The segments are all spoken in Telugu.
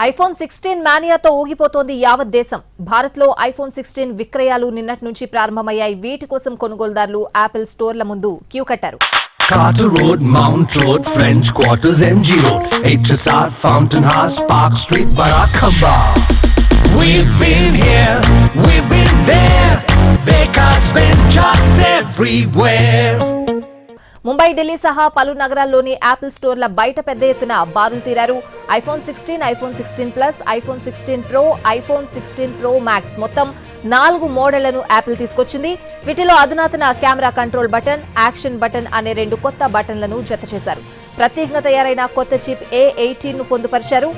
ఐఫోన్ 16 మానియాతో ఊగిపోతోంది యావత్ దేశం. భారత్లో ఐఫోన్ 16 విక్రయాలు నిన్నటి నుంచి ప్రారంభమయ్యాయి. వీటి కోసం కొనుగోలుదారులు యాపిల్ స్టోర్ల ముందు క్యూ కట్టారు. Carter Road, Mount Road, French Quarters, MG Road, HSR, Fountain House, Park Street, Barakamba. We've been here, we've been there. Vekas been just everywhere. Mumbai, Delhi సహా పలు నగరాల్లోని యాపిల్ స్టోర్ల బయట పెద్ద ఎత్తున బారులు తీరారు. IPhone 16, iPhone 16 plus, iPhone 16 pro, iPhone 16 pro max మొత్తం 4 మోడళ్లను యాపిల్ తీసుకొచ్చింది. వీటిలో అధునాతన camera control button, action button అనే 2 కొత్త బటన్లను జతచేశారు. ప్రత్యేకంగా తయారైన కొత్త చిప్ A18 ను పొందుపరిచారు.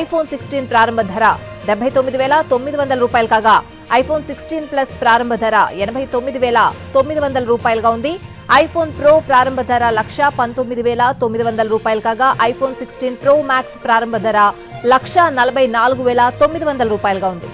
ఐఫోన్ 16 ప్రారంభ ధర 79,900 రూపాయలు కాగా ఐఫోన్ 16 ప్లస్ ప్రారంభ ధర 89,900 రూపాయలుగా ఉంది. ఐఫోన్ ప్రో ప్రారంభ ధర 1,19,900 రూపాయలు కాగా ఐఫోన్ 16 ప్రో మ్యాక్స్ ప్రారంభ ధర 1,44,900 రూపాయలుగా ఉంది.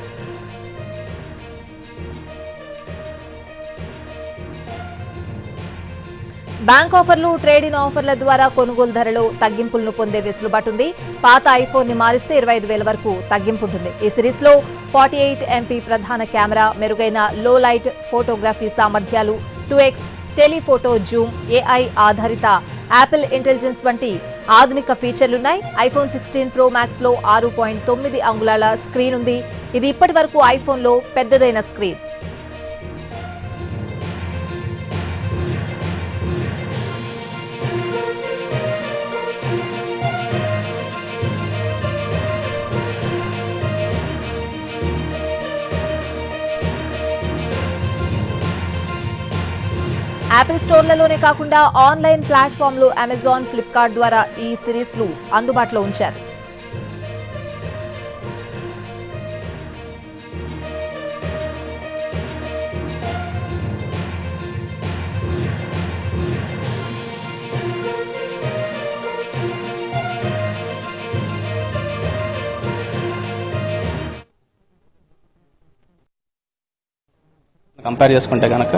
బ్యాంక్ ఆఫర్లు, ట్రేడ్ ఇన్ ఆఫర్ల ద్వారా కొనుగోలు ధరలో తగ్గింపులను పొందే వెసులుబాటు ఉంది. పాత ఐఫోన్ ని మారిస్తే 25,000 వరకు తగ్గింపు ఉంటుంది. ఈ సిరీస్ లో 48 MP ప్రధాన కెమెరా, మెరుగైన లో లైట్ ఫోటోగ్రఫీ సామర్థ్యాలు, 2x టెలిఫోటో జూమ్, AI ఆధారిత యాపిల్ ఇంటెలిజెన్స్ వంటి ఆధునిక ఫీచర్లున్నాయి. ఐఫోన్ 16 ప్రో మ్యాక్స్ లో 6.9 అంగుళాల స్క్రీన్ ఉంది. ఇది ఇప్పటి వరకు ఐఫోన్ లో పెద్దదైన స్క్రీన్. యాపిల్ స్టోర్లలోనే కాకుండా ఆన్లైన్ ప్లాట్ఫామ్లు అమెజాన్, ఫ్లిప్కార్ట్ ద్వారా ఈ సిరీస్లు అందుబాటులో ఉంచారు. కంపేర్ చేసుకుంటే కనుక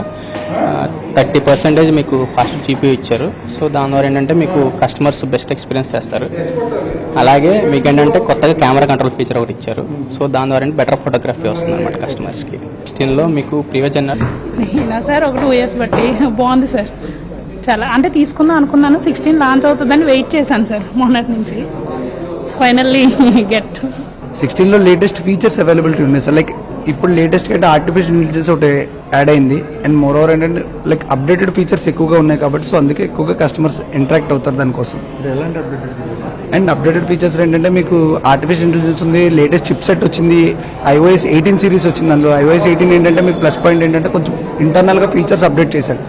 30% మీకు ఫాస్ట్ జీపీ ఇచ్చారు. సో దాని ద్వారా ఏంటంటే మీకు కస్టమర్స్ బెస్ట్ ఎక్స్పీరియన్స్ చేస్తారు. అలాగే మీకు ఏంటంటే కొత్తగా కెమెరా కంట్రోల్ ఫీచర్ ఒకటి ఇచ్చారు. సో దాని ద్వారా బెటర్ ఫోటోగ్రఫీ వస్తుంది అనమాట కస్టమర్స్కి. 16లో మీకు ప్రీవియస్ సార్ ఒక 2 years బట్టి బాగుంది సార్. చాలా అంటే తీసుకుందాం అనుకున్నాను, 16 లాంచ్ అవుతుందని వెయిట్ చేశాను సార్ మొన్నటి నుంచి. ఫైనల్లీ గెట్ 16లో లేటెస్ట్ ఫీచర్స్ అవైలబిలిటీ ఉన్నాయి సార్. లైక్ ఇప్పుడు లేటెస్ట్ అయితే ఆర్టిఫిషియల్ ఇంటెలిజెన్స్ ఒకటి యాడ్ అయింది. అండ్ మోర్ ఓవర్ ఏంటంటే లైక్ అప్డేటెడ్ ఫీచర్స్ ఎక్కువగా ఉన్నాయి కాబట్టి సో అందుకే ఎక్కువగా కస్టమర్స్ ఇంటరాక్ట్ అవుతారు దానికోసం. అండ్ అప్డేటెడ్ ఫీచర్స్ ఏంటంటే మీకు ఆర్టిఫిషియల్ ఇంటెలిజెన్స్ ఉంది, లేటెస్ట్ చిప్ సెట్ వచ్చింది, iOS 18 సిరీస్ వచ్చింది. అందులో iOS 18 ఏంటంటే మీకు ప్లస్ పాయింట్ ఏంటంటే కొంచెం ఇంటర్నల్గా ఫీచర్స్ అప్డేట్ చేశారు.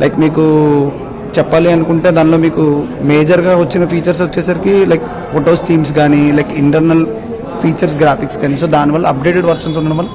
లైక్ మీకు చెప్పాలి అనుకుంటే దానిలో మీకు మేజర్గా వచ్చిన ఫీచర్స్ వచ్చేసరికి లైక్ ఫొటోస్ థీమ్స్ కానీ, లైక్ ఇంటర్నల్ ఫీచర్స్, గ్రాఫిక్స్ కానీ. సో దానివల్ల అప్డేటెడ్ వర్షన్స్ ఉండడం వల్ల